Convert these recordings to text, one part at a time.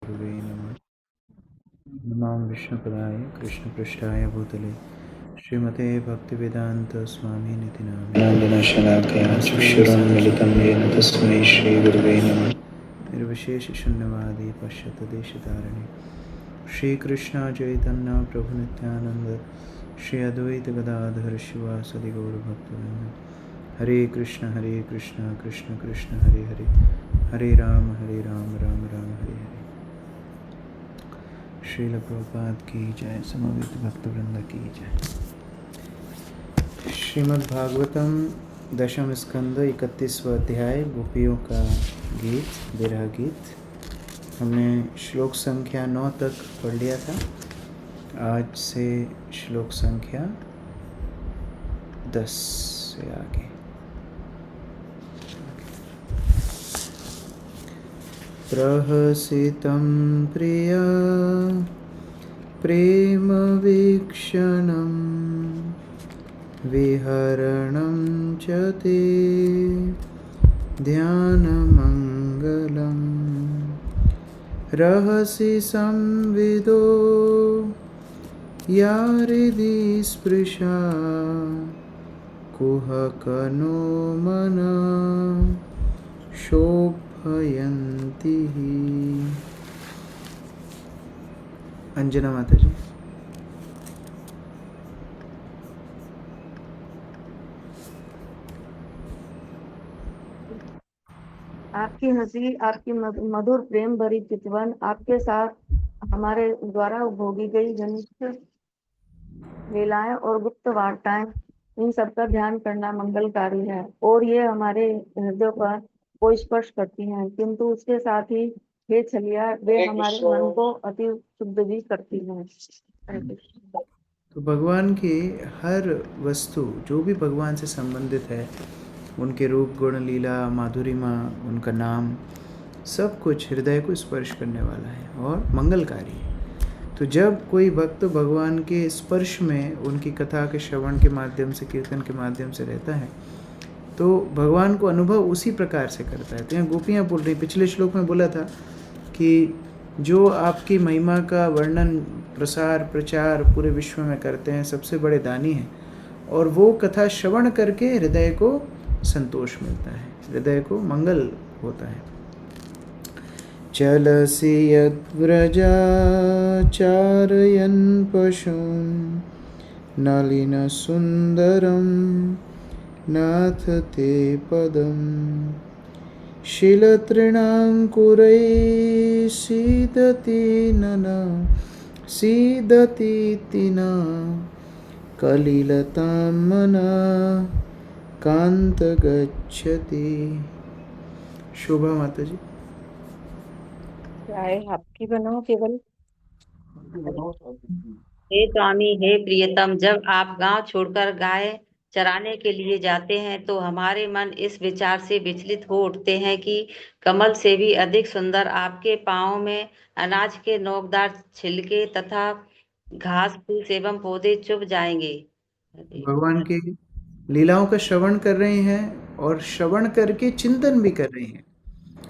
गुरुवे नमः। नमामि विष्णुपदाय कृष्णपृष्ठाय भूतले श्रीमते भक्तिवेदान्त स्वामिनिति नामिने शलाकया चक्षुरुन्मिलितं येन तस्मै श्रीगुरुवे नमः। निर्विशेषशून्यवादी पश्यतदेशतारिणे श्रीकृष्ण चैतन्य प्रभु नित्यानंद श्री अद्वैत गदाधर शिवासदि गौरभक्तवृंद। हरे कृष्ण कृष्ण कृष्ण हरे हरे, हरे राम राम राम हरे हरे। श्रील प्रभुपाद की जय, समवेत भक्तवृंद की जय। श्रीमद् भागवतम दशम स्कंद 31वां अध्याय, गोपियों का गीत, विरह गीत। हमने श्लोक संख्या 9 तक पढ़ लिया था। आज से श्लोक संख्या 10 से आगे। प्रहसितं प्रिया प्रेम वीक्षणं विहरणं च ते ध्यानमङ्गलम् रहसि संविदो या हृदि स्पृशा कुहकनो मना शोभयन्ति ही। अंजना माता जी। आपकी हंसी, आपकी मधुर प्रेम भरी चितवन, आपके साथ हमारे द्वारा भोगी गई घनिष्ठ लीलाएं और गुप्त वार्ताएं, इन सब का ध्यान करना मंगलकारी है और ये हमारे हृदय पर को स्पर्श करती हैं, किंतु उसके साथ ही हे छलिया, वे हमारे मन को अति शुद्ध भी करती हैं। हरे कृष्ण। तो भगवान की हर वस्तु जो भी भगवान से संबंधित है, उनके रूप गुण लीला माधुरिमा, उनका नाम, सब कुछ हृदय को स्पर्श करने वाला है और मंगलकारी है। तो जब कोई भक्त भगवान के स्पर्श में, उनकी कथा के श्रवण के माध्यम से, कीर्तन के माध्यम से रहता है, तो भगवान को अनुभव उसी प्रकार से करता है। तो यहाँ गोपियाँ बोल रही, पिछले श्लोक में बोला था कि जो आपकी महिमा का वर्णन प्रसार प्रचार पूरे विश्व में करते हैं, सबसे बड़े दानी हैं, और वो कथा श्रवण करके हृदय को संतोष मिलता है, हृदय को मंगल होता है। चलसि यद्व्रजा चारयन् पशून् नलिन सुंदरम नाथ ते पदम शीलतृणाङ्कुरैः सीदति नना सीदति तिना कलिलतां मना कांत गच्छति। शोभा माता जी। चाहे आपकी बनो केवल। हे स्वामी, हे प्रियतम, जब आप गांव छोड़कर गाय चराने के लिए जाते हैं तो हमारे मन इस विचार से विचलित हो उठते हैं कि कमल से भी अधिक सुंदर आपके पांव में अनाज के नोकदार छिलके तथा घास फूस एवं पौधे चुभ जाएंगे। भगवान की लीलाओं का श्रवण कर रहे हैं और श्रवण करके चिंतन भी कर रहे हैं।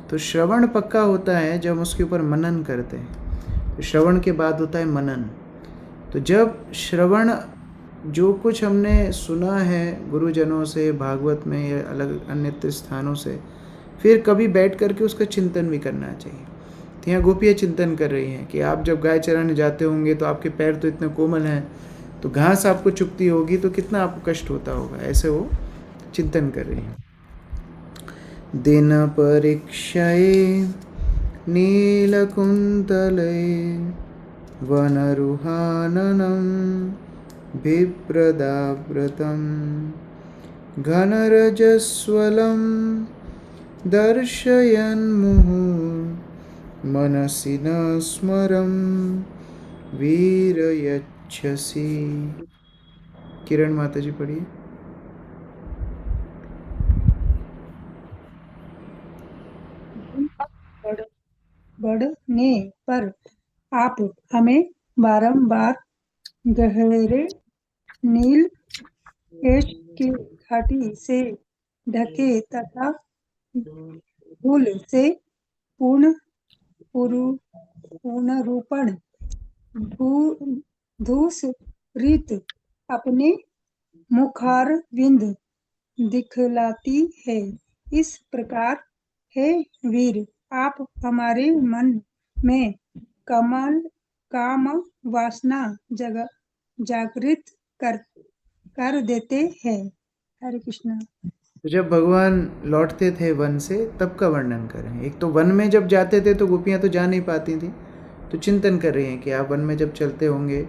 तो श्रवण पक्का होता है जब हम उसके ऊपर मनन करते हैं। तो श्रवण के बाद होता है मनन। तो जब श्रवण, जो कुछ हमने सुना है गुरुजनों से, भागवत में या अलग अन्य स्थानों से, फिर कभी बैठ करके उसका चिंतन भी करना चाहिए। तो यहाँ गोपियाँ चिंतन कर रही हैं कि आप जब गाय चराने जाते होंगे तो आपके पैर तो इतने कोमल हैं, तो घास आपको चुभती होगी तो कितना आपको कष्ट होता होगा। ऐसे वो चिंतन कर रही हैं। दिन परीक्षये नीलकुंतले वनरुहाननं बिभ्रदाव्रतं घनरजस्वलं दर्शयन्मुहुः मनसि न स्मरं वीरयच्छसि। किरण माता जी पढ़िए। बढ़ने पर आप हमें बारंबार गहरे नील केश की घाटी से ढके तथा धूल से पूर्ण पूर्णरूपण धूसरित अपने मुखारविंद दिखलाती है। इस प्रकार हे वीर, आप हमारे मन में काम वासना जागृत कर देते हैं। हरे कृष्णा। तो जब भगवान लौटते थे वन से तब का वर्णन करें। एक तो वन में जब जाते थे तो गोपियाँ तो जा नहीं पाती थी, तो चिंतन कर रही हैं कि आप वन में जब चलते होंगे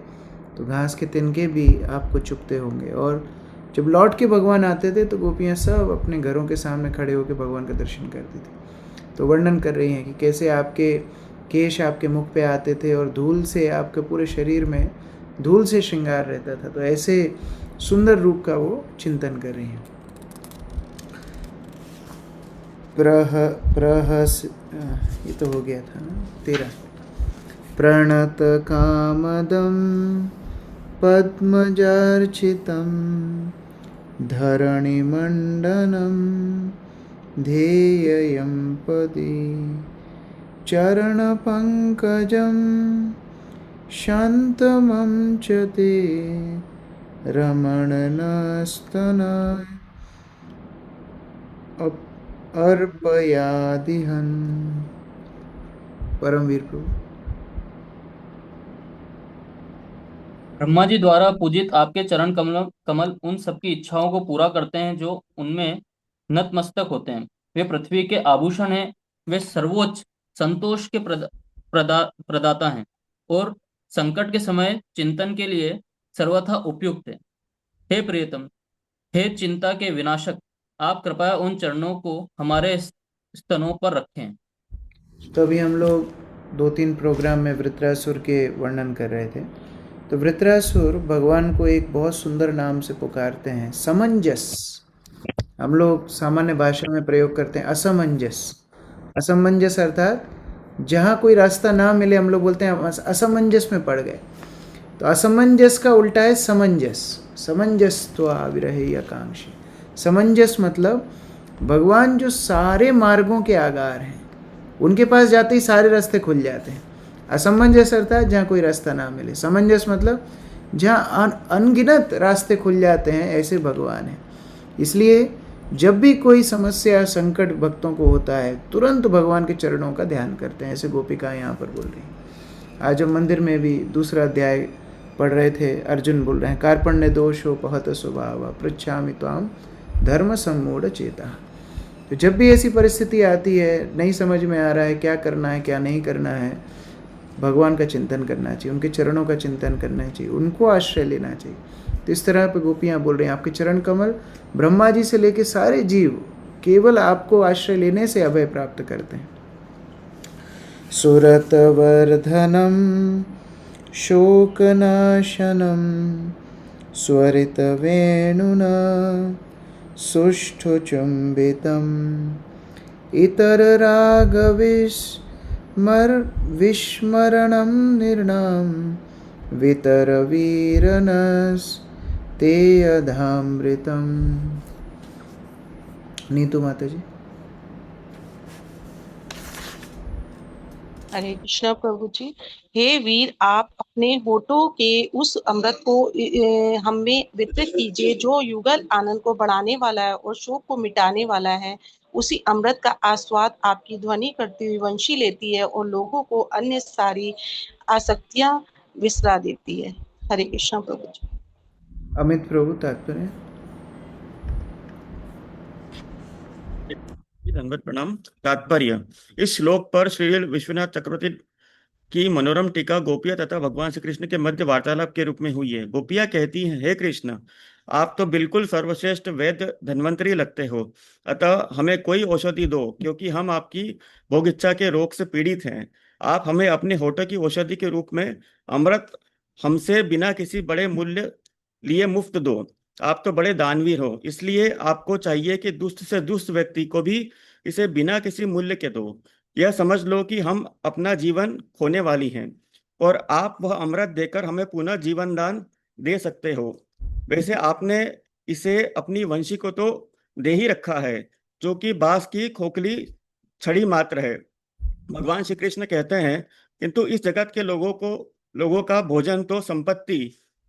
तो घास के तिनके भी आपको चुभते होंगे। और जब लौट के भगवान आते थे तो गोपियाँ सब अपने घरों के सामने खड़े होकर भगवान का दर्शन करती थी। तो वर्णन कर रही हैं कि कैसे आपके केश आपके मुख पे आते थे और धूल से आपके पूरे शरीर में धूल से श्रृंगार रहता था। तो ऐसे सुंदर रूप का वो चिंतन कर रही हैं। ये तो हो गया था ना 13। प्रणत कामदं पद्मजार्चितं धरणिमण्डनं ध्येयं पदि चरणपङ्कजं शान्तमं च ते रमणनस्तनाय अर्पयादिहन्। परमवीर प्रभु। ब्रह्मा जी द्वारा पूजित आपके चरण कमल उन सबकी इच्छाओं को पूरा करते हैं जो उनमें नतमस्तक होते हैं। वे पृथ्वी के आभूषण हैं, वे सर्वोच्च संतोष के प्रदाता हैं और संकट के समय चिंतन के लिए सर्वथा उपयुक्त है। हे प्रियतम, हे चिंता के विनाशक, आप कृपया उन चरणों को हमारे स्तनों पर रखें। तो अभी हम लोग 2-3 प्रोग्राम में वृत्रासुर के वर्णन कर रहे थे। तो वृत्रासुर भगवान को एक बहुत सुंदर नाम से पुकारते हैं, समंजस। हम लोग सामान्य भाषा में प्रयोग करते हैं असमंजस। असमंजस अर्थात जहाँ कोई रास्ता ना मिले हम लोग बोलते हैं असमंजस में पड़ गए। तो असमंजस का उल्टा है समंजस। समंजस तो विरहे आकांक्षी। समंजस मतलब भगवान जो सारे मार्गों के आगार हैं, उनके पास जाते ही सारे रास्ते खुल जाते हैं। असमंजस अर्थात जहाँ कोई रास्ता ना मिले। समंजस मतलब जहाँ अनगिनत रास्ते खुल जाते हैं, ऐसे भगवान हैं। इसलिए जब भी कोई समस्या संकट भक्तों को होता है, तुरंत भगवान के चरणों का ध्यान करते हैं। ऐसे गोपिकाएं यहाँ पर बोल रही हैं। आज हम मंदिर में भी 2 अध्याय पढ़ रहे थे, अर्जुन बोल रहे हैं, कार्पण्य दोषो पहत स्वभाव पृच्छामि त्वाम धर्म सम्मूढ़ चेता। तो जब भी ऐसी परिस्थिति आती है, नहीं समझ में आ रहा है क्या करना है क्या नहीं करना है, भगवान का चिंतन करना चाहिए, उनके चरणों का चिंतन करना चाहिए, उनको आश्रय लेना चाहिए। तो इस तरह पे गोपियाँ बोल रही हैं, आपके चरण कमल ब्रह्मा जी से लेके सारे जीव केवल आपको आश्रय लेने से अभय प्राप्त करते हैं। सुरतवर्धनम शोकनाशनम स्वरितवेणुना सुष्ठुचुम्बितम् विस्मरणं निर्णाम वितरवीरनस्ते अधामृतम। नीतू माता जी। हरे कृष्णा प्रभु जी। हे वीर, आप अपने होठों के उस अमृत को हमें वितरित कीजिए जो युगल आनंद को बढ़ाने वाला है और शोक को मिटाने वाला है। उसी अमृत का आस्वाद आपकी ध्वनि करती हुई वंशी लेती है और लोगों को अन्य सारी आसक्तियां विसरा देती है। हरे कृष्णा प्रभु जी। अमित प्रभु तात्पर्य। संगत प्रणाम। तात्पर्य। इस श्लोक पर श्री विश्वनाथ चक्रवर्ती की मनोरम टीका गोपिया तथा भगवान श्री कृष्ण के मध्य वार्तालाप के रूप में हुई है। गोपिया कहती हैं, हे कृष्ण, आप तो बिल्कुल सर्वश्रेष्ठ वैद्य धन्वंतरी लगते हो, अतः हमें कोई औषधि दो, क्योंकि हम आपकी भोग इच्छा के रोग से पीड़ित हैं। आप हमें अपने होठों की औषधि के रूप में अमृत हमसे बिना किसी बड़े मूल्य लिए मुफ्त दो। आप तो बड़े दानवीर हो, इसलिए आपको चाहिए कि दुष्ट से दुष्ट व्यक्ति को भी इसे बिना किसी मूल्य के दो। यह समझ लो कि हम अपना जीवन खोने वाली हैं और आप वह अमृत देकर हमें पुनः जीवन दान दे सकते हो। वैसे आपने इसे अपनी वंशी को तो दे ही रखा है, जो कि बांस की खोखली छड़ी मात्र है। भगवान श्री कृष्ण कहते हैं, किंतु इस जगत के लोगों का भोजन तो संपत्ति,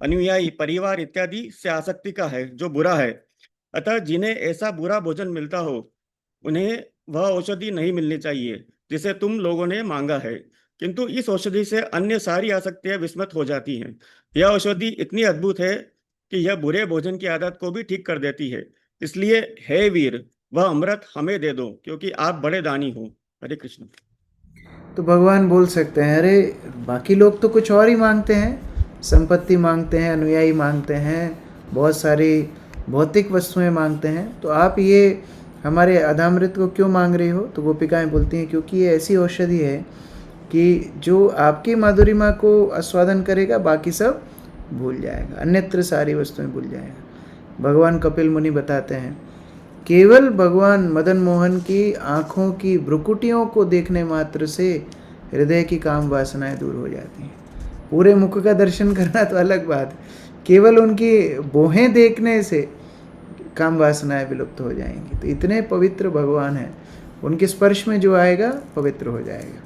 अनुयायी, परिवार इत्यादि से आसक्ति का है, जो बुरा है। अतः जिन्हें ऐसा बुरा भोजन मिलता हो, उन्हें वह औषधि नहीं मिलनी चाहिए जिसे तुम लोगों ने मांगा है, किंतु इस औषधि से अन्य सारी आसक्तियां विस्मृत हो जाती हैं। यह औषधि इतनी अद्भुत है कि यह बुरे भोजन की आदत को भी ठीक कर देती है। इसलिए हे वीर, वह अमृत हमें दे दो, क्योंकि आप बड़े दानी हो। हरे कृष्ण। तो भगवान बोल सकते हैं, अरे बाकी लोग तो कुछ और ही मांगते हैं, संपत्ति मांगते हैं, अनुयायी मांगते हैं, बहुत सारी भौतिक वस्तुएं मांगते हैं, तो आप ये हमारे अधामृत को क्यों मांग रही हो? तो गोपिकाएं बोलती हैं, क्योंकि ये ऐसी औषधि है कि जो आपकी माधुरिमा को आस्वादन करेगा, बाकी सब भूल जाएगा, अन्यत्र सारी वस्तुएं भूल जाएगा। भगवान कपिल मुनि बताते हैं, केवल भगवान मदन मोहन की आँखों की भ्रुकुटियों को देखने मात्र से हृदय की काम वासनाएं दूर हो जाती हैं। पूरे मुख का दर्शन करना तो अलग बात, केवल उनकी भौहें देखने से काम वासनाएं विलुप्त हो जाएंगी। तो इतने पवित्र भगवान हैं, उनके स्पर्श में जो आएगा पवित्र हो जाएगा।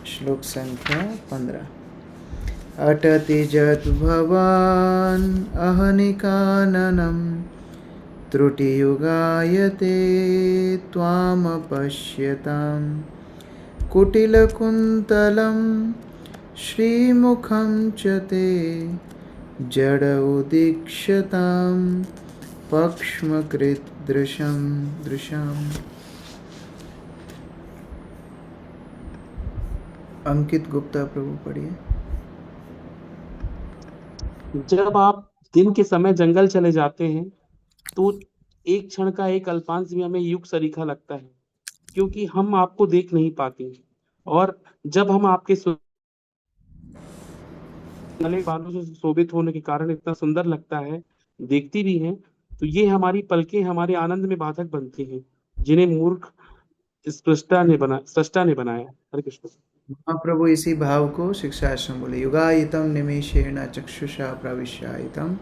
श्लोक संख्या 15। अटति जत भवान अहनिकाननम त्रुटियुगायते त्वामपश्यतां कुटिलकुन्तलं श्रीमुखं च ते जड उदीक्ष्यतां पक्ष्मकृत दृशम्। अंकित गुप्ता प्रभु पढ़िए। जब आप दिन के समय जंगल चले जाते हैं तो एक क्षण का एक अल्पांश भी हमें युग सरीखा लगता है, क्योंकि हम आपको देख नहीं पाते। और जब हम आपके गले बालों से शोभित होने के कारण इतना सुंदर लगता है, देखती भी हैं, तो ये हमारी पलकें हमारे आनंद में बाधक बनती हैं, जिन्हें मूर्ख सृष्टा ने बनाया। हरे कृष्ण। महाप्रभु इसी भाव को शिक्षाश्रम बोले, युगायितम निमेषेण चक्षुषा प्रविश्यायितम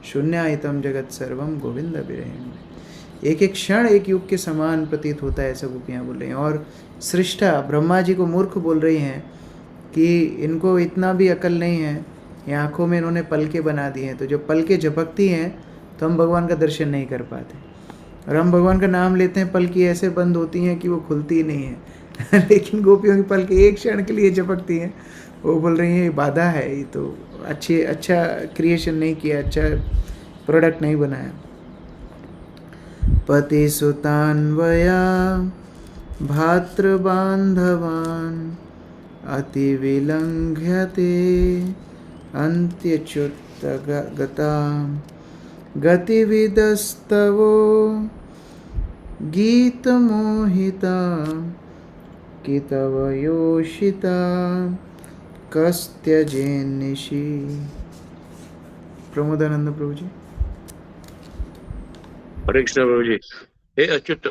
शून्यायितम जगत सर्वम गोविंद विरहिण। एक एक क्षण एक युग के समान प्रतीत होता है, ऐसा गोपियाँ बोल रही हैं। और सृष्टा ब्रह्मा जी को मूर्ख बोल रही हैं कि इनको इतना भी अकल नहीं है, ये आँखों में इन्होंने पलके बना दी हैं, तो जब पलके झपकती हैं तो हम भगवान का दर्शन नहीं कर पाते। और हम भगवान का नाम लेते हैं, पलकी ऐसे बंद होती हैं कि वो खुलती ही नहीं है लेकिन गोपियों की पलकें एक क्षण के लिए झपकती हैं। वो बोल रही हैं ये बाधा है, ये तो अच्छा क्रिएशन नहीं किया, अच्छा प्रोडक्ट नहीं बनाया। पति सुतान्वया भातृबान्धवान् अति विलंघ्यते अन्त्यच्युत गता गतिविदस्तवो गीतमोहिता कितव योषिता कस्त्यजेन्निशि। प्रमोदानंद प्रभु जी। हरे कृष्ण प्रभु जी। हे अच्युत,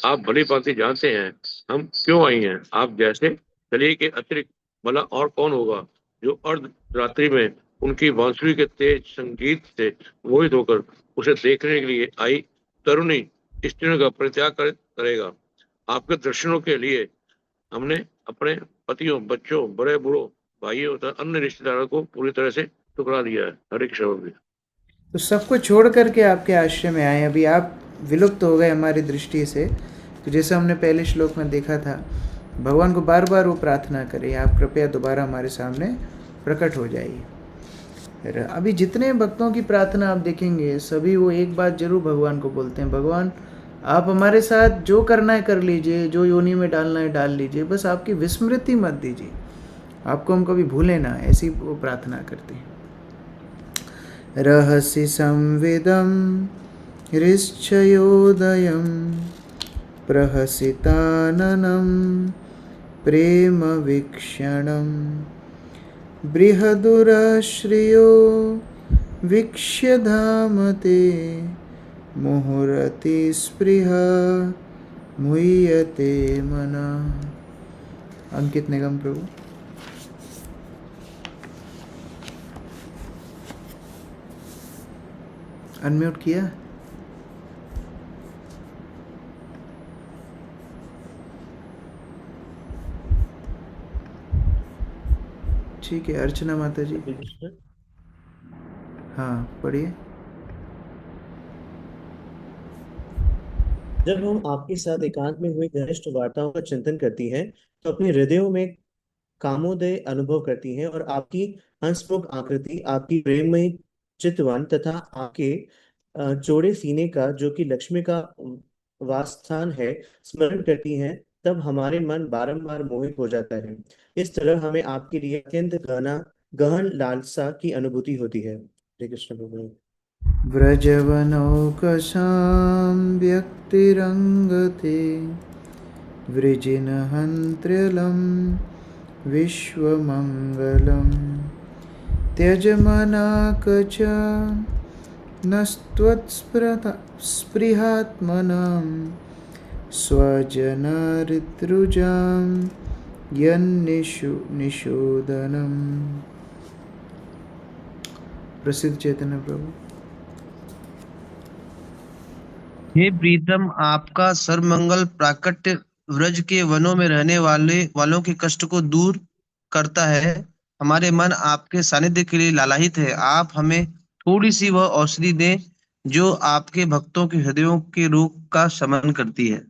आप भली भांति जानते हैं हम क्यों आई हैं। आप जैसे शरीर के अतिरिक्त भला और कौन होगा जो अर्ध रात्रि में उनकी बांसुरी के तेज संगीत से मोहित होकर उसे देखने के लिए आई तरुणी स्त्रियों का परित्याग करेगा। आपके दर्शनों के लिए हमने अपने पतियों, बच्चों, बड़े बूढ़ों, भाइयों तथा अन्य रिश्तेदारों को पूरी तरह से ठुकरा दिया है। हरे कृष्ण प्रभु जी। तो सबको छोड़ करके आपके आश्रम में आए, अभी आप विलुप्त हो गए हमारी दृष्टि से। तो जैसे हमने पहले श्लोक में देखा था, भगवान को बार बार वो प्रार्थना करें, आप कृपया दोबारा हमारे सामने प्रकट हो जाइए। अभी जितने भक्तों की प्रार्थना आप देखेंगे, सभी वो एक बात जरूर भगवान को बोलते हैं, भगवान आप हमारे साथ जो करना है कर लीजिए, जो योनि में डालना है डाल लीजिए, बस आपकी विस्मृति मत दीजिए, आपको हम कभी भूलें ना, ऐसी वो प्रार्थना करते हैं। रहसि संविदं हृश्चयोदयं प्रहसिताननं प्रेम वीक्षणं बृहदुराश्रियो वीक्ष्य धामते मुहुरति स्पृहा मुह्यते मनः। अंकित निगम प्रभु। अनम्यूट किया। ठीक है, अर्चना माता जी। हरे कृष्ण। हाँ पढ़िए। जब हम आपके साथ एकांत में हुई घनिष्ठ वार्ताओं का चिंतन करती हैं तो अपने हृदयों में कामोदय अनुभव करती हैं और आपकी हंसमुख आकृति, आपकी प्रेममयी चितवन तथा आपके चौड़े सीने का जो कि लक्ष्मी का वासस्थान है स्मरण करती हैं, तब हमारे मन बारंबार मोहित हो जाता है। इस तरह हमें आपके लिए अत्यंत गहन लालसा की अनुभूति होती है। हरे कृष्ण प्रभु। व्रजवनौकसां व्यक्तिरङ्गते वृजिनहन्त्र्यलं विश्वमङ्गलं त्यजमनाकच नस्त्वत्स्पृहात्मनां स्वजनहृद्रुजां निशोदनम्। प्रसिद्ध चैतन्य प्रभु। हे प्रीतम, आपका सर्वमंगल प्राकट्य व्रज के वनों में रहने वालों के कष्ट को दूर करता है। हमारे मन आपके सानिध्य के लिए लालायित है। आप हमें थोड़ी सी वह औषधि दें जो आपके भक्तों के हृदयों के रोग का शमन करती है।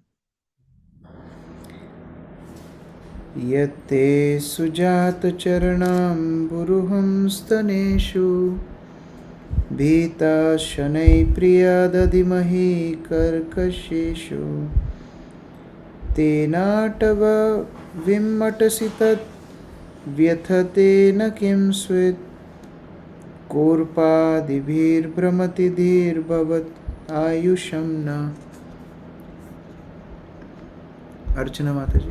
यत्ते सुजात चरणां बुरुहं स्तनेषु भीता शनैः प्रिया दधिमहि कर्कशेषु तेनाटव विम्मटसि तत् व्यथते न किं स्वित् कोर्पादिभिर्भ्रमति धीर्भवत् आयुषं न। अर्चना माता जी।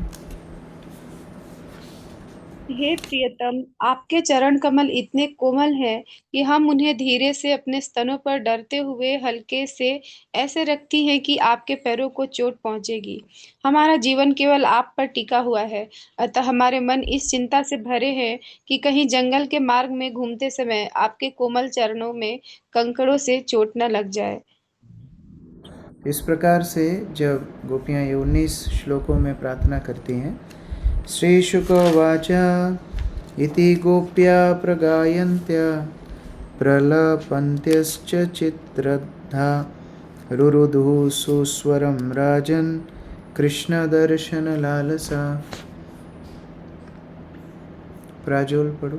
हे प्रियतम, आपके चरण कमल इतने कोमल हैं कि हम उन्हें धीरे से अपने स्तनों पर डरते हुए हल्के से ऐसे रखती हैं कि आपके पैरों को चोट पहुंचेगी। हमारा जीवन केवल आप पर टिका हुआ है, अतः हमारे मन इस चिंता से भरे हैं कि कहीं जंगल के मार्ग में घूमते समय आपके कोमल चरणों में कंकड़ों से चोट न लग जाए। इस प्रकार से जब गोपियाँ 19 श्लोकों में प्रार्थना करती हैं, श्री शुकवाच इति गोप्या प्रगायन्त्य प्रलपन्त्यश्च चित्रद्धा रुरुदुः सुस्वरं राजन् कृष्ण लालसा। प्राजोल पढ़ो।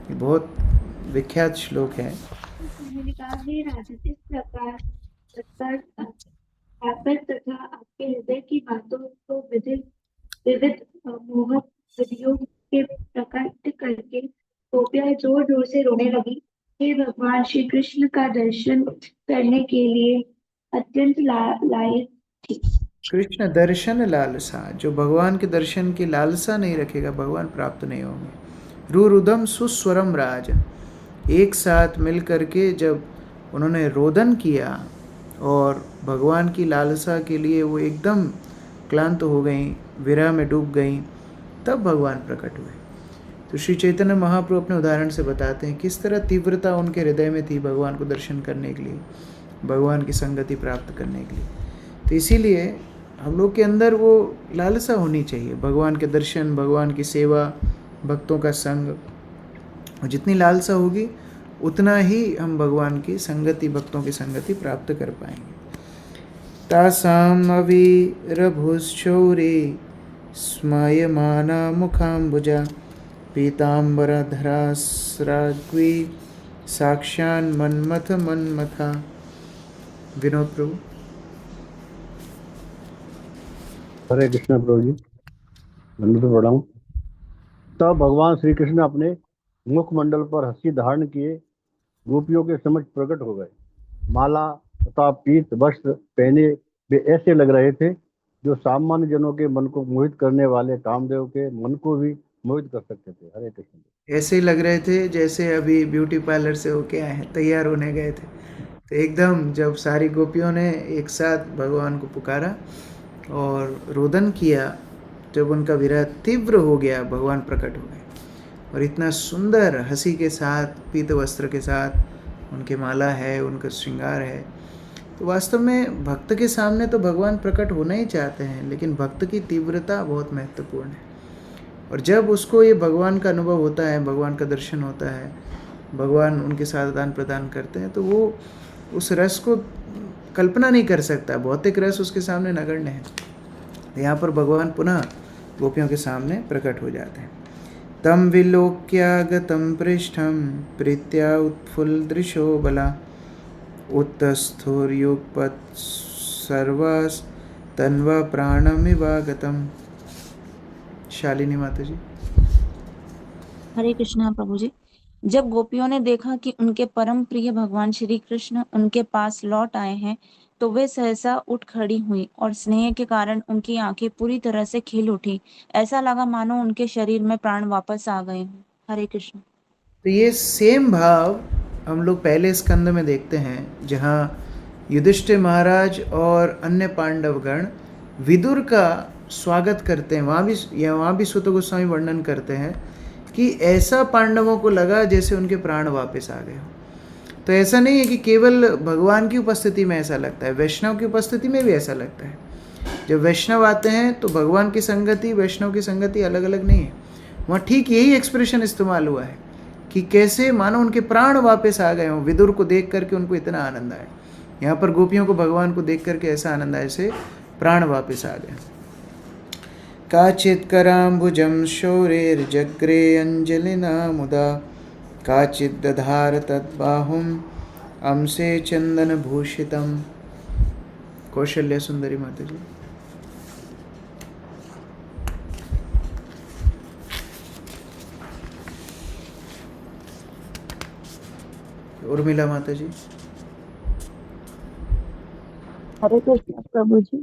ये बहुत विख्यात श्लोक है। उन्होंने कहा, हे राजन, इस प्रकार आकर तथा आपके हृदय की बातों को विविध मोहक विधियों के प्रकट करके गोपियाँ जोर जोर से रोने लगी। हे भगवान श्री कृष्ण का दर्शन करने के लिए अत्यंत लायक थी। कृष्ण दर्शन लालसा, जो भगवान के दर्शन की लालसा नहीं रखेगा भगवान प्राप्त नहीं होंगे। रुरुदम सुस्वरम राज, एक साथ मिल करके जब उन्होंने रोदन किया और भगवान की लालसा के लिए वो एकदम क्लांत हो गई, विरह में डूब गई, तब भगवान प्रकट हुए। तो श्री चैतन्य महाप्रभु अपने उदाहरण से बताते हैं किस तरह तीव्रता उनके हृदय में थी भगवान को दर्शन करने के लिए, भगवान की संगति प्राप्त करने के लिए। तो इसीलिए हम लोग के अंदर वो लालसा होनी चाहिए, भगवान के दर्शन, भगवान की सेवा, भक्तों का संग। और जितनी लालसा होगी उतना ही हम भगवान की संगति, भक्तों की संगति प्राप्त कर पाएंगे। तासाम अविरभुश्चौरे स्मयमाना मुखाम्बुजा पीताम्बरधरास्राग्वी साक्षान् मन्मथ मन्मथा। विनोद प्रभु। हरे कृष्ण प्रभु जी, मैं तो पढ़ा हूँ। तब भगवान श्री कृष्ण अपने मुखमंडल पर हंसी धारण किए गोपियों के समक्ष प्रकट हो गए। माला तथा पीत वस्त्र पहने वे ऐसे लग रहे थे जो सामान्य जनों के मन को मोहित करने वाले कामदेव के मन को भी मोहित कर सकते थे। हरे कृष्ण। ऐसे लग रहे थे जैसे अभी ब्यूटी पार्लर से होके आए हैं, तैयार होने गए थे। तो एकदम जब सारी गोपियों ने एक साथ भगवान को पुकारा और रोदन किया, जब उनका विरह तीव्र हो गया, भगवान प्रकट हो गए और इतना सुंदर हंसी के साथ, पीत वस्त्र के साथ, उनके माला है, उनका श्रृंगार है। तो वास्तव में भक्त के सामने तो भगवान प्रकट होना ही चाहते हैं, लेकिन भक्त की तीव्रता बहुत महत्वपूर्ण है। और जब उसको ये भगवान का अनुभव होता है, भगवान का दर्शन होता है, भगवान उनके साथ आदान प्रदान करते हैं, तो वो उस रस को कल्पना नहीं कर सकता। भौतिक रस उसके सामने नगण्य है। यहाँ पर भगवान पुनः गोपियों के सामने प्रकट हो जाते हैं। तम विलोक्यागतं पृष्ठं प्रीत्या उत्फुल्लदृशो बला उत्तस्थोर्युगपत् सर्वास तन्वा प्राणमिवागतम्। शालिनी माता जी। हरे कृष्णा प्रभु जी। जब गोपियों ने देखा कि उनके परम प्रिय भगवान श्री कृष्ण उनके पास लौट आए हैं, तो वे सहसा उठ खड़ी हुई और स्नेह के कारण उनकी आंखें पूरी तरह से खिल उठी। ऐसा लगा मानो उनके शरीर में प्राण वापस आ गए हों। हरे कृष्ण। तो ये सेम भाव हम लोग पहले स्कंद में देखते हैं, जहाँ युधिष्ठिर महाराज और अन्य पांडवगण विदुर का स्वागत करते हैं। वहाँ भी सूत गोस्वामी वर्णन करते हैं कि ऐसा पांडवों को लगा जैसे उनके प्राण वापस आ गए हो। तो ऐसा नहीं है कि केवल भगवान की उपस्थिति में ऐसा लगता है, वैष्णव की उपस्थिति में भी ऐसा लगता है। जब वैष्णव आते हैं तो भगवान की संगति, वैष्णव की संगति अलग अलग नहीं है। वहाँ ठीक यही एक्सप्रेशन इस्तेमाल हुआ है कि कैसे मानो उनके प्राण वापस आ गए हों। विदुर को देख करके उनको इतना आनंद आया। यहाँ पर गोपियों को भगवान को देख करके ऐसा आनंद आया जैसे प्राण वापस आ गए। काचित् कराम्बुजं शौरेर्जग्रे अंजलिना मुदा काचित् दधार तद्बाहुम् अंसे चंदन भूषितम्। कौशल्य सुंदरी माता जी। उर्मिला माता जी। हरे कृष्ण प्रभु जी।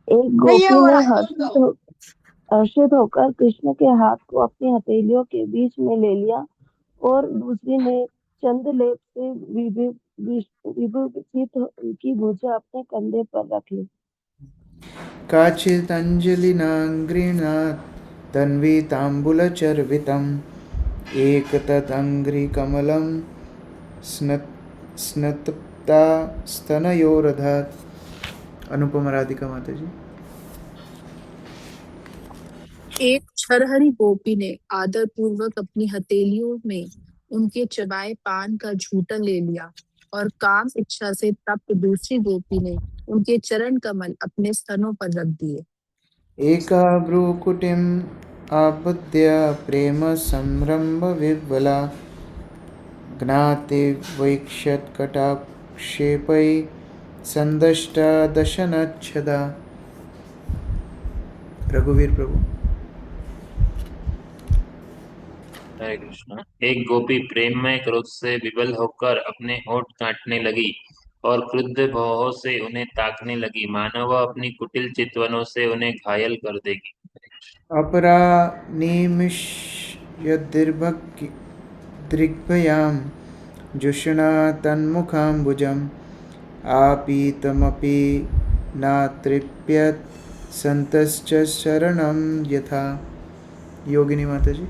एक गोपी ने हर्षित होकर कृष्ण के हाथ को अपनी हथेलियों के बीच में ले लिया और दूसरी ने चंद्रलेप से विभूषित उनकी भुजा अपने कंधे पर रख ली। काचित् अंजलिना गृह्णात् तन्वी तांबूलचर्वितम् एकतत् अंघ्रिकमलं स्नत्ता स्तनयोरधात्। अनुपमा राधिका माता जी। एक छरहरी गोपी ने आदर पूर्वक अपनी हथेलियों में उनके चबाए पान का झूठन ले लिया और काम इच्छा से तप्त दूसरी गोपी ने उनके चरण कमल अपने स्तनों पर रख दिए। एका भ्रूकुटिम आबद्य प्रेम संरंभ विह्वला ज्ञाते वैक्षत कटाक्षेपै संदष्टा दशनच्छदा। रघुवीर प्रभु। हरे कृष्ण। एक गोपी प्रेम में क्रोध से विवल होकर अपने होठ काटने लगी और क्रुद्ध भौहों से उन्हें ताकने लगी, मानो वह अपनी कुटिल चितवनों से उन्हें घायल कर देगी। अपरा दृग्भयां जुषणा तन्मुखाम्बुजम् आपीतमपि नातृप्यत संतश्च शरणं यथा। योगिनी माता जी।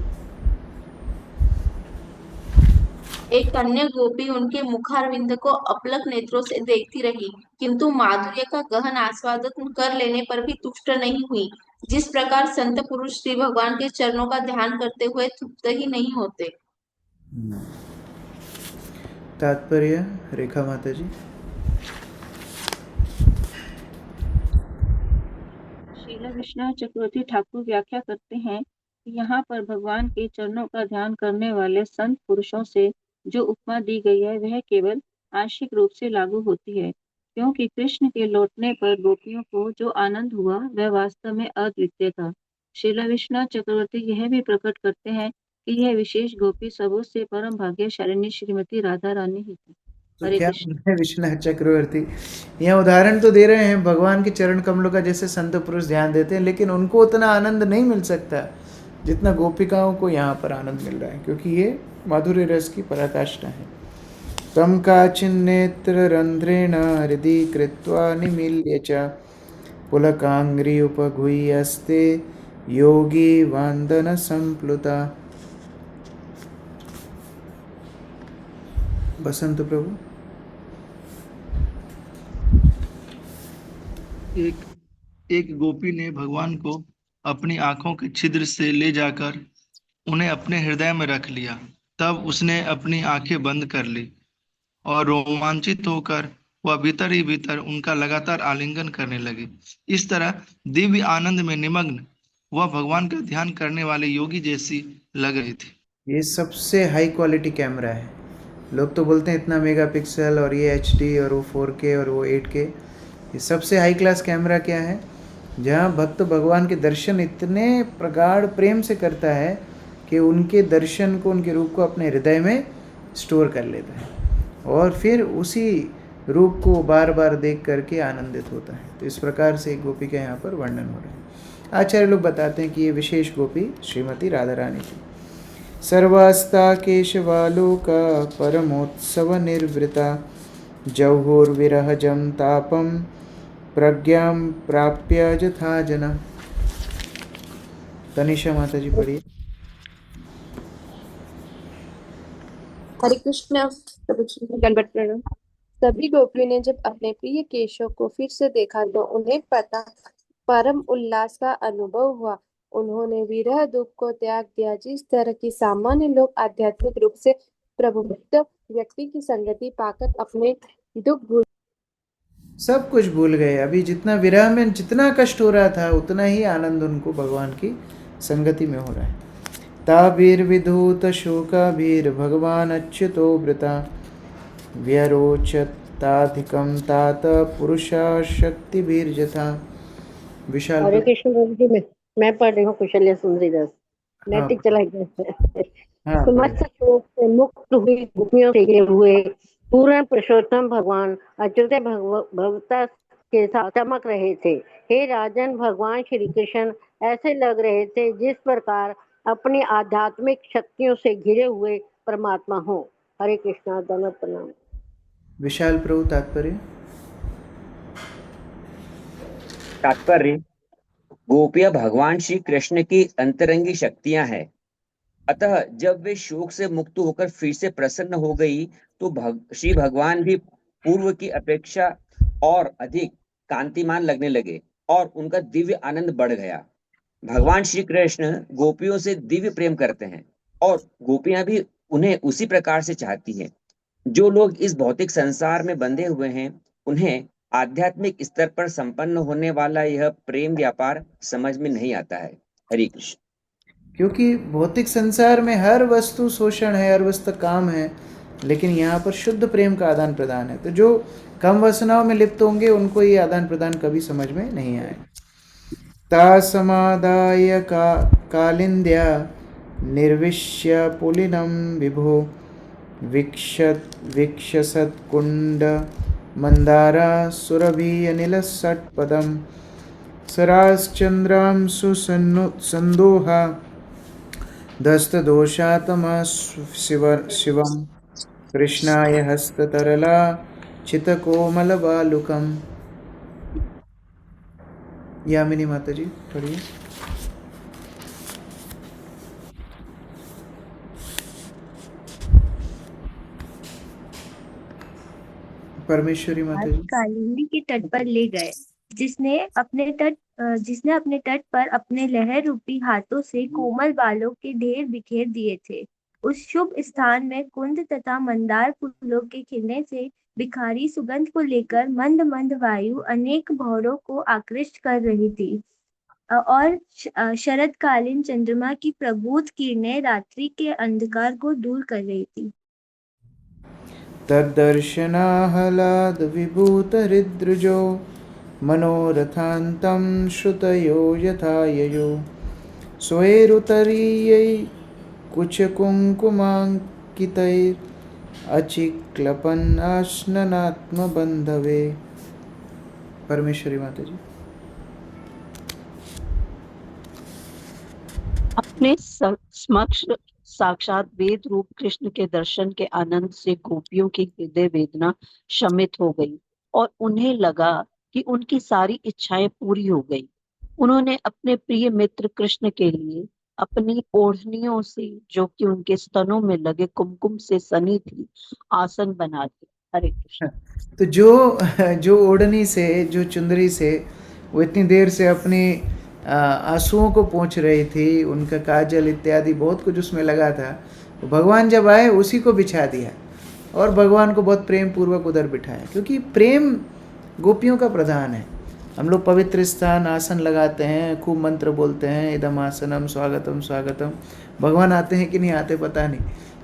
एक अन्य गोपी उनके मुखारविंद को अपलक नेत्रों से देखती रही, किंतु माधुर्य का गहन आस्वादन कर लेने पर भी तुष्ट नहीं हुई। जिस प्रकार संत पुरुष श्री भगवान के चरणों का ध्यान करते हुए तृप्त ही नहीं होते। तात्पर्य रेखा माता जी। श्रील विश्वनाथ चक्रवर्ती ठाकुर व्याख्या करते हैं कि यहाँ पर भगवान के चरणों का ध्यान करने वाले संत पुरुषों से जो उपमा दी गई है वह केवल आंशिक रूप से लागू होती है, क्योंकि कृष्ण के लौटने पर गोपियों को जो आनंद हुआ वह वास्तव में अद्वितीय था। श्रील विश्वनाथ चक्रवर्ती यह भी प्रकट करते हैं कि यह विशेष गोपी सबों से परम भाग्यशालिनी श्रीमती राधा रानी ही थी। तो क्या है विश्वनाथ चक्रवर्ती यहाँ उदाहरण तो दे रहे हैं भगवान के चरण कमलों का, जैसे संत पुरुष ध्यान देते हैं, लेकिन उनको उतना आनंद नहीं मिल सकता जितना गोपिकाओं को यहाँ पर आनंद मिल रहा है, क्योंकि ये माधुर्य रस की पराकाष्ठा है। तम काचिन्नेत्र रंध्रेण हृदि कृत्वा निमील्य च पुलकांग्रि उपगुह्यस्ते योगी वांदन संप्लुता। बसंत प्रभु। एक गोपी ने भगवान को अपनी आंखों के छिद्र से ले जाकर उन्हें अपने हृदय में रख लिया। तब उसने अपनी आंखें बंद कर ली और रोमांचित होकर वह भीतर ही भीतर उनका लगातार आलिंगन करने लगी। इस तरह दिव्य आनंद में निमग्न वह भगवान का ध्यान करने वाले योगी जैसी लग रही थी। ये सबसे हाई क्वालिटी कैमरा है। लोग तो बोलते हैं इतना मेगापिक्सल और ये HD और वो 4K और वो 8K। ये सबसे हाई क्लास कैमरा क्या है? जहाँ भक्त भगवान के दर्शन इतने प्रगाढ़ प्रेम से करता है कि उनके दर्शन को, उनके रूप को अपने हृदय में स्टोर कर लेता है और फिर उसी रूप को बार बार देख करके आनंदित होता है। तो इस प्रकार से एक गोपी का यहाँ पर वर्णन हो रहा है। आचार्य लोग बताते हैं कि ये विशेष गोपी श्रीमती राधा रानी थी। सर्वास्ता केशवालोका परमोत्सव निर्वृता जौहुर्विरहजं तापम प्रज्ञां प्राप्य यथा जना। तनिषा माता जी पढ़िए। हरे कृष्णा प्रभु जी, दंडवत प्रणाम। सभी गोपियों ने जब अपने प्रिय केशव को फिर से देखा तो उन्हें परम उल्लास का अनुभव हुआ। उन्होंने विरह दुख को त्याग दिया। जिस तरह की सामान्य लोग आध्यात्मिक रूप से प्रबुद्ध व्यक्ति की संगति पाकर अपने दुख भूल सब कुछ भूल गए। अभी जितना विरह में जितना कष्ट हो रहा था उतना ही आनंद उनको भगवान की संगति में हो रहा है। ताभिर्विधूत शोकाभिर भगवान अच्युतो वृता व्यरोचताधिकं तात पुरुषा शक्तिभिर्यथा। विशाल हरे कृष्ण प्रभु जी, मैं पढ़ रही हूँ कुशल्य सुंदरी दास। नेटिक चला गया। समस्त शोक से मुक्त हुई गोपियों से घिरे हुए पूर्ण पुरुषोत्तम भगवान अच्युत भगवता के साथ चमक रहे थे। हे राजन, भगवान श्री कृष्ण ऐसे लग रहे थे जिस प्रकार अपनी आध्यात्मिक शक्तियों से घिरे हुए परमात्मा हो। हरे कृष्णा, दंडवत प्रणाम। विशाल प्रभु तात्पर्य। गोपियां भगवान श्री कृष्ण की अंतरंगी शक्तियां हैं। अतः जब वे शोक से मुक्त होकर फिर से प्रसन्न हो गई तो श्री भगवान भी पूर्व की अपेक्षा और अधिक कांतिमान लगने लगे और उनका दिव्य आनंद बढ़ गया। भगवान श्री कृष्ण गोपियों से दिव्य प्रेम करते हैं और गोपियां भी उन्हें उसी प्रकार से चाहती हैं। जो लोग इस भौतिक संसार में बंधे हुए हैं उन्हें आध्यात्मिक स्तर पर संपन्न होने वाला यह प्रेम व्यापार समझ में नहीं आता है। हरे कृष्ण। क्योंकि भौतिक संसार में हर वस्तु शोषण है, हर वस्तु काम है, लेकिन यहाँ पर शुद्ध प्रेम का आदान प्रदान है। तो जो कम वासनाओं में लिप्त होंगे उनको ये आदान प्रदान कभी समझ में नहीं आएगा। ता समादाय कालिंद्या निर्विश्य पुलिनम विभो वीक्षसत कुंड मंदारा सुरभि अनिल सटपदम सराश्चंद्राम सुसंदोहा दस्त दोषातमा शिवम कृष्णाय हस्ततरला चितकोमल बालुकम। यामिनी माता जी पढ़िए। परमेश्वरी माता जी। कालिंदी के तट पर ले गए, जिसने अपने तट पर अपने लहर रूपी हाथों से कोमल बालों के ढेर बिखेर दिए थे। उस शुभ स्थान में कुंद तथा मंदार फूलों के खिलने से बिखारी सुगंध को लेकर मंद मंद वायु अनेक भौरों को आकृष्ट कर रही थी और शरदकालीन चंद्रमा की प्रबुद्ध किरणें रात्रि के अंधकार को दूर कर रही थी। तद्दर्शनाहलाद विभूत हृद्रजो मनोरथान्तं श्रुतयो यथा ययो स्वैरुतरीयै कुचकुङ्कुमाङ्कितैर् अचिक्लपन् आश्ननात्मबन्धवे। परमेश्वरी माता जी। अपने समक्ष साक्षात वेद रूप कृष्ण के दर्शन के आनंद से गोपियों की हृदय वेदना शमित हो गई और उन्हें लगा कि उनकी सारी इच्छाएं पूरी हो गई। उन्होंने अपने प्रिय मित्र कृष्ण के लिए अपनी ओढ़नियों से, जो कि उनके स्तनों में लगे कुमकुम से सनी थी, आसन बना दिया। हरे कृष्ण। तो जो ओढ़नी से, जो चुंदरी से वो इतनी देर से अपनी आंसुओं को पोंछ रही थी, उनका काजल इत्यादि बहुत कुछ उसमें लगा था। तो भगवान जब आए उसी को बिछा दिया और भगवान को बहुत प्रेम पूर्वक उधर बिठाया, क्योंकि प्रेम गोपियों का प्रधान है। हम लोग पवित्र स्थान आसन लगाते हैं, खूब मंत्र बोलते हैं, इदम आसनम स्वागतम स्वागतम। भगवान आते हैं कि नहीं आते पता नहीं,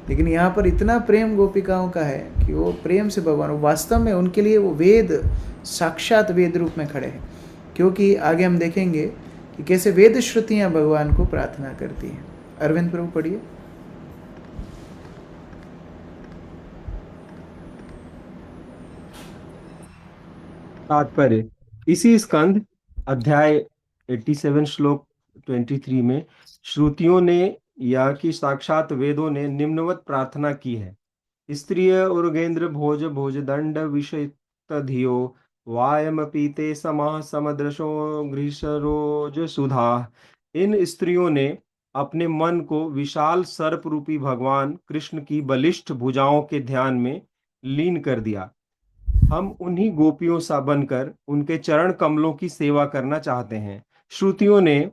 लेकिन यहाँ पर इतना प्रेम गोपिकाओं का है कि वो प्रेम से भगवान, वास्तव में उनके लिए वो वेद साक्षात वेद रूप में खड़े हैं। क्योंकि आगे हम देखेंगे कि कैसे वेद श्रुतियाँ भगवान को प्रार्थना करती हैं। अरविंद प्रभु पढ़िए। तात्पर्य। इसी स्कंद अध्याय 87 श्लोक 23 में श्रुतियों ने या कि साक्षात वेदों ने निम्नवत प्रार्थना की है। स्त्रिय उर्गेन्द्र भोज भोज दंड विषयधियो वायम पीते समाह समदृशो घृषरोज सुधा। इन स्त्रियों ने अपने मन को विशाल सर्प रूपी भगवान कृष्ण की बलिष्ठ भुजाओं के ध्यान में लीन कर दिया। हम उन्हीं गोपियों सा बनकर उनके चरण कमलों की सेवा करना चाहते हैं। श्रुतियों ने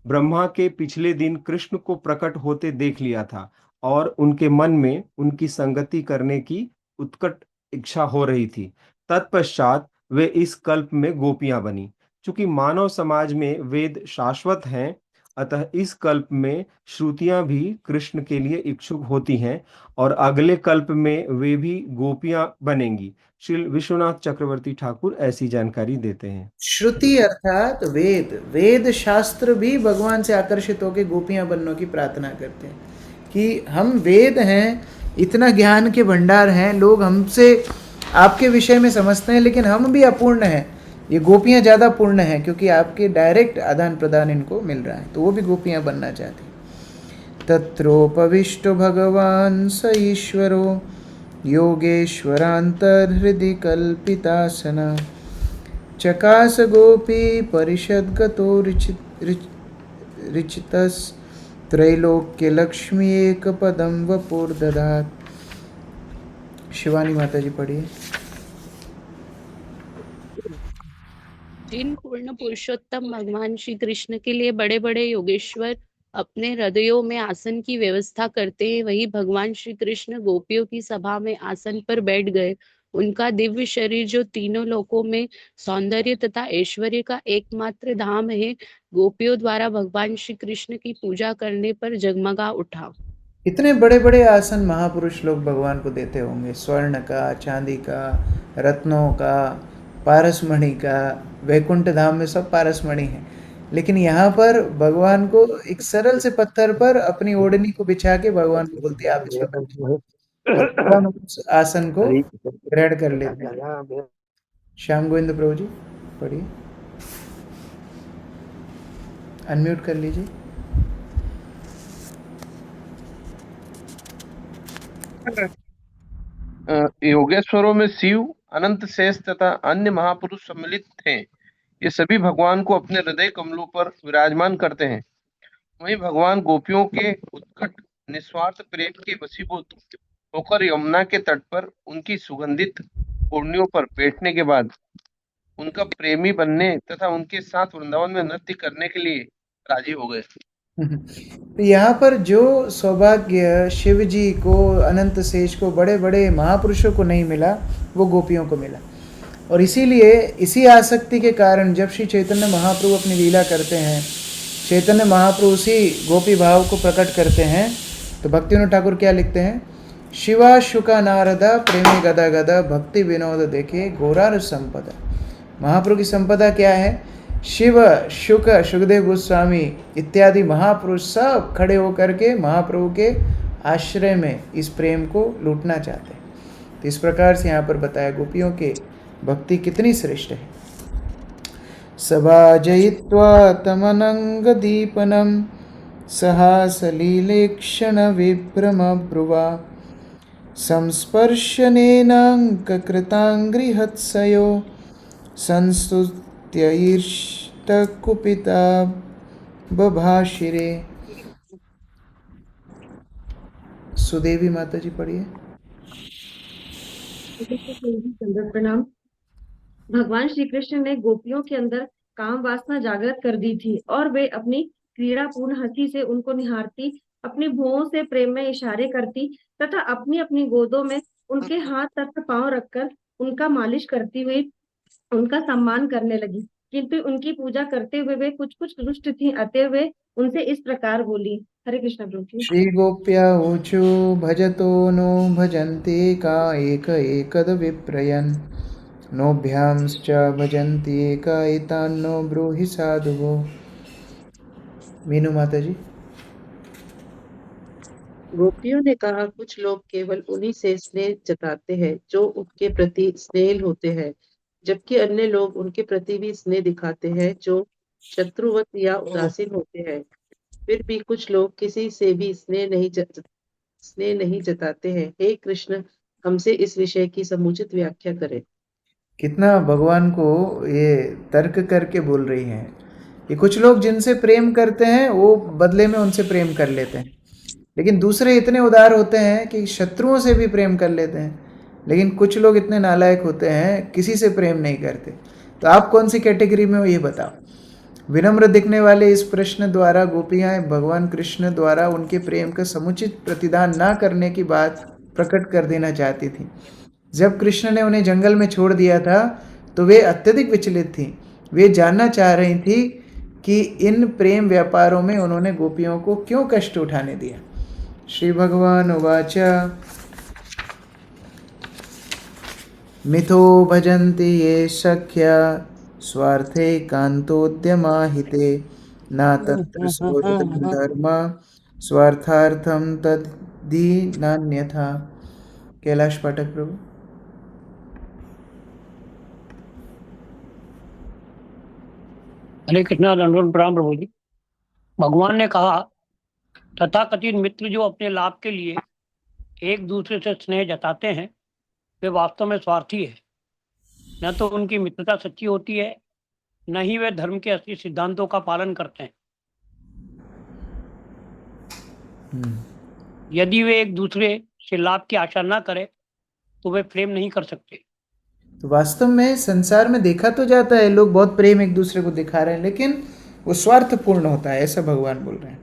ब्रह्मा के पिछले दिन कृष्ण को प्रकट होते देख लिया था और उनके मन में उनकी संगति करने की उत्कट इच्छा हो रही थी। तत्पश्चात वे इस कल्प में गोपियां बनी। चूंकि मानव समाज में वेद शाश्वत हैं, अतः इस कल्प में श्रुतियां भी कृष्ण के लिए इच्छुक होती हैं और अगले कल्प में वे भी गोपियां बनेंगी। श्री विश्वनाथ चक्रवर्ती ठाकुर ऐसी जानकारी देते हैं। श्रुति अर्थात वेद, वेद शास्त्र भी भगवान से आकर्षित होकर गोपियां बनने की प्रार्थना करते हैं कि हम वेद हैं, इतना ज्ञान के भंडार हैं, लोग हमसे आपके विषय में समझते हैं, लेकिन हम भी अपूर्ण हैं। ये गोपियां ज़्यादा पूर्ण हैं क्योंकि आपके डायरेक्ट आदान प्रदान इनको मिल रहा है, तो वो भी गोपियां बनना चाहती हैं। तत्रोपविष्टो भगवान स ईश्वरो योगेश्वरांतर्हृदि कल्पितासना चकास गोपी परिषद्गतो रिचितस् त्रैलोक्य लक्ष्मी एक पदम वपुर्दधात्। शिवानी माता जी पढ़िए। जिन पूर्ण पुरुषोत्तम भगवान श्री कृष्ण के लिए बड़े बड़े योगेश्वर अपने हृदयों में आसन की व्यवस्था करते हैं, वही भगवान श्री कृष्ण गोपियों की सभा में आसन पर बैठ गए। उनका दिव्य शरीर जो तीनों लोकों में सौंदर्य तथा ऐश्वर्य का एकमात्र धाम है, गोपियों द्वारा भगवान श्री कृष्ण की पूजा करने पर जगमगा उठा। इतने बड़े बड़े आसन महापुरुष लोग भगवान को देते होंगे, स्वर्ण का, चांदी का, रत्नों का, पारसमणि का। वैकुंठ धाम में सब पारसमणि है, लेकिन यहाँ पर भगवान को एक सरल से पत्थर पर अपनी ओढ़नी को बिछा के भगवान को बोलते आप भगवान उस आसन को ग्रहण कर लेते हैं। श्याम गोविंद प्रभु जी पढ़िए, अनम्यूट कर लीजिए। योगेश्वरों में शिव, अनंत शेष तथा अन्य महापुरुष सम्मिलित थे। ये सभी भगवान को अपने हृदय कमलों पर विराजमान करते हैं। वहीं भगवान गोपियों के उत्कट निस्वार्थ प्रेम के वशीभूत होकर यमुना के तट पर उनकी सुगंधित ओढ़नियों पर बैठने के बाद उनका प्रेमी बनने तथा उनके साथ वृंदावन में नृत्य करने के लिए राजी हो गए। तो यहाँ पर जो सौभाग्य शिव जी को, अनंत शेष को, बड़े बड़े महापुरुषों को नहीं मिला, वो गोपियों को मिला। और इसीलिए इसी आसक्ति के कारण जब श्री चैतन्य महाप्रभु अपनी लीला करते हैं, चैतन्य महाप्रभु उसी गोपी भाव को प्रकट करते हैं, तो भक्तिविनोद ठाकुर क्या लिखते हैं? शिवा शुका नारदा प्रेमी गदा गदा भक्ति विनोद देखे घोरार संपदा। महाप्रभु की संपदा क्या है? शिव, शुक, सुखदेव गोस्वामी इत्यादि महापुरुष सब खड़े होकर के महाप्रभु के आश्रय में इस प्रेम को लूटना चाहते हैं। तो इस प्रकार से यहाँ पर बताया गोपियों के भक्ति कितनी श्रेष्ठ है। सभाजयित्वा तमनंग दीपनम सहासलीलेक्षण विभ्रम ब्रुवा संस्पर्शनेनांक कृतांग्रिहत्सयो संस्तुत्यैर्ष्टकुपिता बभाषिरे। सुदेवी माता जी पढ़िए। प्रणाम। भगवान श्री कृष्ण ने गोपियों के अंदर काम वासना जागृत कर दी थी और वे अपनी क्रीड़ापूर्ण हंसी से उनको निहारती, अपनी भुवों से प्रेम में इशारे करती तथा अपनी अपनी गोदों में उनके हाथ तथा पांव रखकर उनका मालिश करती हुई उनका सम्मान करने लगी। किंतु उनकी पूजा करते हुए वे कुछ कुछ रुष्ट थी, अतः वे उनसे इस प्रकार बोली। हरे कृष्ण प्रभु जी। श्रीगोप्या ऊचु भजतो नो भजन्ति का एक एकद विप्रयन् नोभ्यांश्च भजन्ति एका एतान्नो ब्रूहि साधुवो। मीनू माता जी। गोपियों ने कहा, कुछ लोग केवल उन्हीं से स्नेह जताते हैं जो उनके प्रति स्नेह होते हैं, जबकि अन्य लोग उनके प्रति भी स्नेह दिखाते हैं जो शत्रुवत या उदासीन होते हैं। फिर भी कुछ लोग किसी से भी स्नेह नहीं जताते हैं। हे कृष्ण, हमसे इस विषय की समुचित व्याख्या करें। कितना भगवान को ये तर्क करके बोल रही हैं कि कुछ लोग जिनसे प्रेम करते हैं वो बदले में उनसे प्रेम कर लेते हैं, लेकिन दूसरे इतने उदार होते हैं कि शत्रुओं से भी प्रेम कर लेते हैं, लेकिन कुछ लोग इतने नालायक होते हैं किसी से प्रेम नहीं करते। तो आप कौन सी कैटेगरी में हो ये बताओ। विनम्र दिखने वाले इस प्रश्न द्वारा गोपियाँ भगवान कृष्ण द्वारा उनके प्रेम का समुचित प्रतिदान ना करने की बात प्रकट कर देना चाहती थी। जब कृष्ण ने उन्हें जंगल में छोड़ दिया था तो वे अत्यधिक विचलित थीं। वे जानना चाह रही थी कि इन प्रेम व्यापारों में उन्होंने गोपियों को क्यों कष्ट उठाने दिया। श्री भगवान उवाच मिथो भजन्ति ये सख्या स्वार्थे कांतोद्यमाहिते न तत्र सोचितं धर्म स्वार्थार्थम तद्धि नान्यथा। कैलाश पाठक प्रभु। हरे कृष्णा, दंडवत प्रणाम प्रभु जी। भगवान ने कहा, तथाकथित मित्र जो अपने लाभ के लिए एक दूसरे से स्नेह जताते हैं वे वास्तव में स्वार्थी है। न तो उनकी मित्रता सच्ची होती है, न ही वे धर्म के असली सिद्धांतों का पालन करते हैं। यदि वे एक दूसरे से लाभ की आशा न करें तो वे प्रेम नहीं कर सकते। तो वास्तव में संसार में देखा तो जाता है लोग बहुत प्रेम एक दूसरे को दिखा रहे हैं, लेकिन वो स्वार्थपूर्ण होता है, ऐसा भगवान बोल रहे हैं।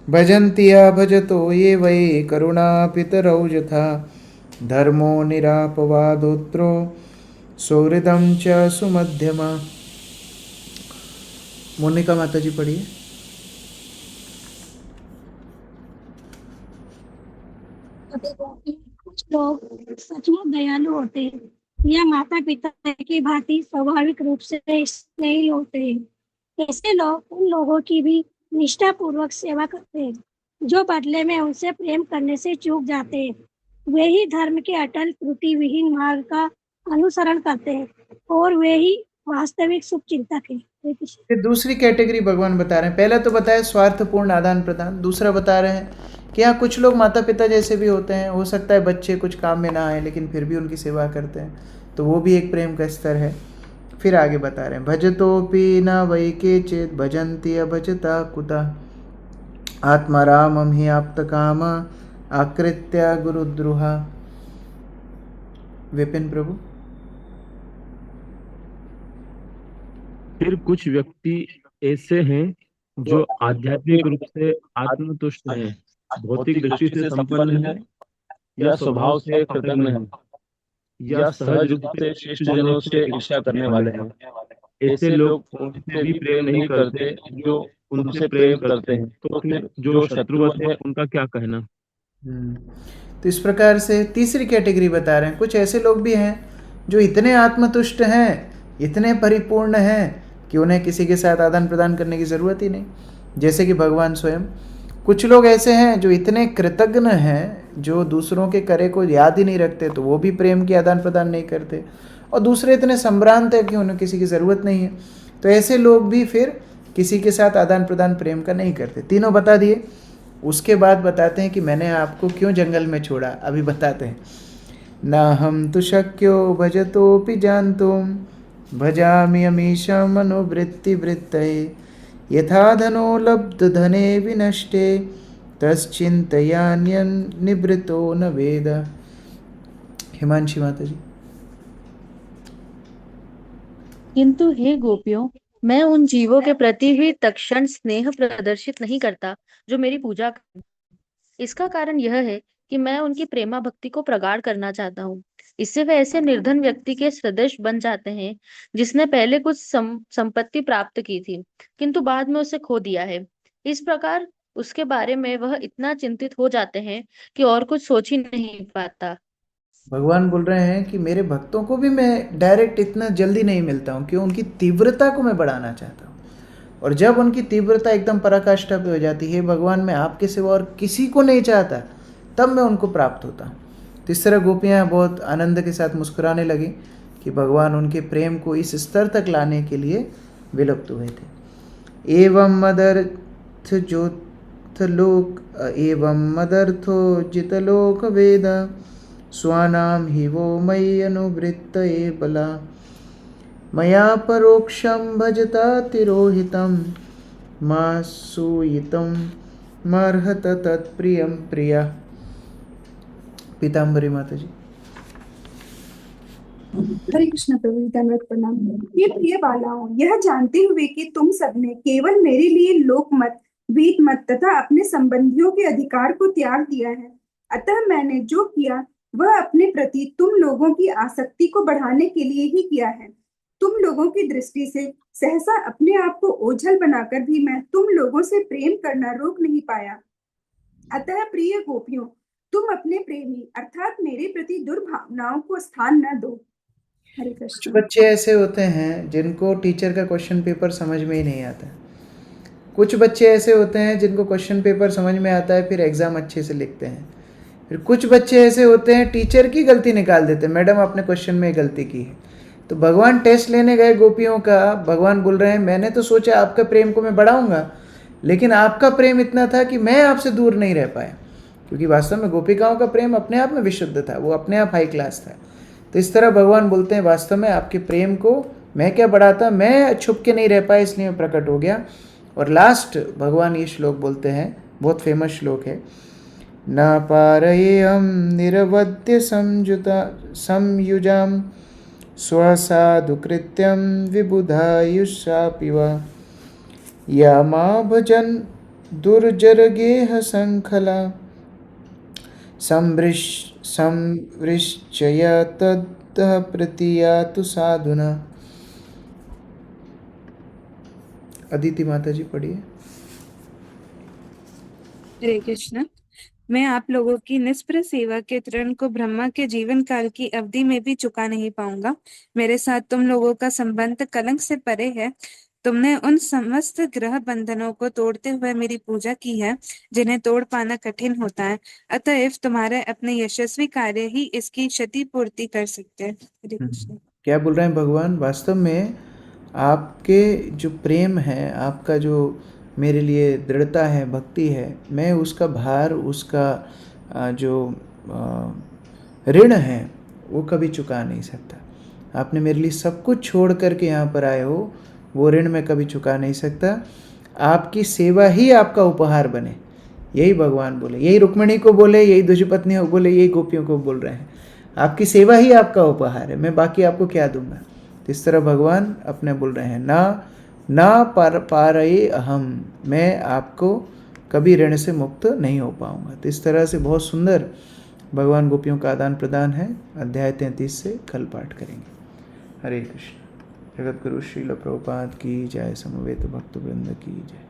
भजन्तिया भजतो ये वै करुणा पितरौ यथा धर्मो निरापवादोत्रो सौहृदं च सुमध्यमा। मोनिका माता जी पढ़िए। कुछ लोग सचमुच दयालु होते हैं या माता पिता की भांति स्वाभाविक रूप से स्नेही होते हैं। ऐसे लोग उन लोगों की भी निष्ठा पूर्वक सेवा करते हैं जो बदले में उनसे प्रेम करने से चूक जाते हैं। वे ही धर्म के अटल त्रुटि विहीन मार्ग का अनुसरण करते हैं और वे ही वास्तविक शुभ चिंतक है। फिर दूसरी कैटेगरी भगवान बता रहे हैं। पहला तो बताया स्वार्थपूर्ण आदान प्रदान, दूसरा बता रहे हैं कि हाँ कुछ लोग माता पिता जैसे भी होते हैं, हो सकता है बच्चे कुछ काम में ना आए लेकिन फिर भी उनकी सेवा करते हैं, तो वो भी एक प्रेम का स्तर है। फिर आगे बता रहे हैं भजतोपि न वै केचित् भजन्ति अभजता कुतः आत्मारामं हि आप्तकाम आकृत्य गुरुद्रुहा। विपिन प्रभु। फिर कुछ व्यक्ति ऐसे हैं जो आध्यात्मिक रूप से आत्मतुष्ट हैं, भौतिक दृष्टि से संपन्न है या स्वभाव से कृतज्ञ है या सहज रूप से श्रेष्ठ जनों से ईर्ष्या करने वाले हैं। ऐसे लोग उनसे भी प्रेम नहीं करते जो उनसे प्रेम करते हैं, तो फिर जो शत्रुवत है उनका क्या कहना। तो इस प्रकार से तीसरी कैटेगरी बता रहे हैं। कुछ ऐसे लोग भी हैं जो इतने आत्मतुष्ट हैं, इतने परिपूर्ण हैं कि उन्हें किसी के साथ आदान प्रदान करने की ज़रूरत ही नहीं, जैसे कि भगवान स्वयं। कुछ लोग ऐसे हैं जो इतने कृतज्ञ हैं, जो दूसरों के करे को याद ही नहीं रखते, तो वो भी प्रेम की आदान प्रदान नहीं करते। और दूसरे इतने संभ्रांत है कि उन्हें किसी की ज़रूरत नहीं है, तो ऐसे लोग भी फिर किसी के साथ आदान प्रदान प्रेम का नहीं करते। तीनों बता दिए। उसके बाद बताते हैं कि मैंने आपको क्यों जंगल में छोड़ा, अभी बताते हैं। ना हम तो शक्यो भजतोपि जानतुम भजामि अमीशा मनोवृत्ति वृत्तये यथा धनो लब्ध धने विनष्टे तश्चिन्तयान्यन निवृतो न वेद। हिमांशी माता जी। किंतु हे गोपियों, मैं उन जीवों के प्रति भी तत्क्षण स्नेह प्रदर्शित नहीं करता जो मेरी पूजा करें। इसका कारण यह है कि मैं उनकी प्रेमा भक्ति को प्रगाढ़ करना चाहता हूँ। इससे वे ऐसे निर्धन व्यक्ति के सदृश बन जाते हैं जिसने पहले कुछ संपत्ति प्राप्त की थी किंतु बाद में उसे खो दिया है। इस प्रकार उसके बारे में वह इतना चिंतित हो जाते हैं कि और कुछ सोच ही नहीं पाता। भगवान बोल रहे हैं कि मेरे भक्तों को भी मैं डायरेक्ट इतना जल्दी नहीं मिलता हूँ, क्यों? उनकी तीव्रता को मैं बढ़ाना चाहता हूँ। और जब उनकी तीव्रता एकदम पराकाष्ठा पे हो जाती है, भगवान मैं आपके सिवा और किसी को नहीं चाहता, तब मैं उनको प्राप्त होता हूँ। तो इस तरह गोपियाँ बहुत आनंद के साथ मुस्कुराने लगी कि भगवान उनके प्रेम को इस स्तर तक लाने के लिए विलुप्त हुए थे। एवं मदर्थो जितलोक वेद स्वानाम हि वो मयि अनुवृत्तये बला मया परोक्षं भजता तिरोहितं मा सूयितं मर्हत तत्प्रियं प्रिया। पीताम्बरी माता जी। हरे कृष्ण प्रभु, धन्यवाद, प्रणाम। ये प्रिय बालाओं, यह जानते हुए कि तुम सबने केवल मेरे लिए लोकमत, वेद मत तथा अपने संबंधियों के अधिकार को त्याग दिया है, अतः मैंने जो किया वह अपने प्रति तुम लोगों की आसक्ति को बढ़ाने के लिए ही किया है। तुम लोगों की दृष्टि से सहसा अपने आप को ओझल बनाकर भी मैं तुम लोगों से प्रेम करना रोक नहीं पाया। अतः प्रिय गोपियों, तुम अपने प्रेमी अर्थात मेरे प्रति दुर्भावनाओं को स्थान न दो। हरे कुछ कृष्ण। बच्चे ऐसे होते हैं जिनको टीचर का क्वेश्चन पेपर समझ में ही नहीं आता। कुछ बच्चे ऐसे होते हैं जिनको क्वेश्चन पेपर समझ में आता है, फिर एग्जाम अच्छे से लिखते हैं। फिर कुछ बच्चे ऐसे होते हैं टीचर की गलती निकाल देते हैं, मैडम आपने क्वेश्चन में गलती की है। तो भगवान टेस्ट लेने गए गोपियों का, भगवान बोल रहे हैं मैंने तो सोचा आपका प्रेम को मैं बढ़ाऊंगा, लेकिन आपका प्रेम इतना था कि मैं आपसे दूर नहीं रह पाया, क्योंकि वास्तव में गोपिकाओं का प्रेम अपने आप में विशुद्ध था, वो अपने आप हाई क्लास था। तो इस तरह भगवान बोलते हैं वास्तव में आपके प्रेम को मैं क्या बढ़ाता, मैं छुप के नहीं रह पाया, इसलिए मैं प्रकट हो गया। और लास्ट भगवान ये श्लोक बोलते हैं, बहुत फेमस श्लोक है, न पारयेयं निरवद्य संयुजाम स्वसाधु कृत्यं विबुधायुषापि वा या मा भजन दुर्जरगेह संखला संवृश्चया तद्दः प्रतीयातु साधुना। अदिति माता जी पढ़िए। हरे कृष्ण। मैं आप लोगों की निष्प्रह सेवा के ऋण को ब्रह्मा के जीवन काल की अवधि में भी चुका नहीं पाऊंगा। मेरे साथ तुम लोगों का संबंध कलंक से परे है। तुमने उन समस्त ग्रह बंधनों को तोड़ते हुए मेरी पूजा की है जिन्हें तोड़ पाना कठिन होता है। अतएव तुम्हारे अपने यशस्वी कार्य ही इसकी क्षतिपूर्ति कर सकते हैं। हरे कृष्ण। क्या बोल रहे हैं भगवान? वास्तव में आपके जो प्रेम है, आपका जो मेरे लिए दृढ़ता है, भक्ति है, मैं उसका भार, उसका जो ऋण है वो कभी चुका नहीं सकता। आपने मेरे लिए सब कुछ छोड़ करके यहाँ पर आए हो, वो ऋण मैं कभी चुका नहीं सकता। आपकी सेवा ही आपका उपहार बने, यही भगवान बोले, यही रुक्मिणी को बोले, यही द्विजपत्नियों को बोले, यही गोपियों को बोल रहे हैं। आपकी सेवा ही आपका उपहार है, मैं बाकी आपको क्या दूंगा। तो इस तरह भगवान अपने बोल रहे हैं, ना पारये अहम, मैं आपको कभी ऋण से मुक्त नहीं हो पाऊंगा। तो इस तरह से बहुत सुंदर भगवान गोपियों का आदान प्रदान है। अध्याय 33 से कल पाठ करेंगे। हरे कृष्ण। जगत गुरु श्रील प्रभुपाद की जय, समवेत भक्त वृंद की जय।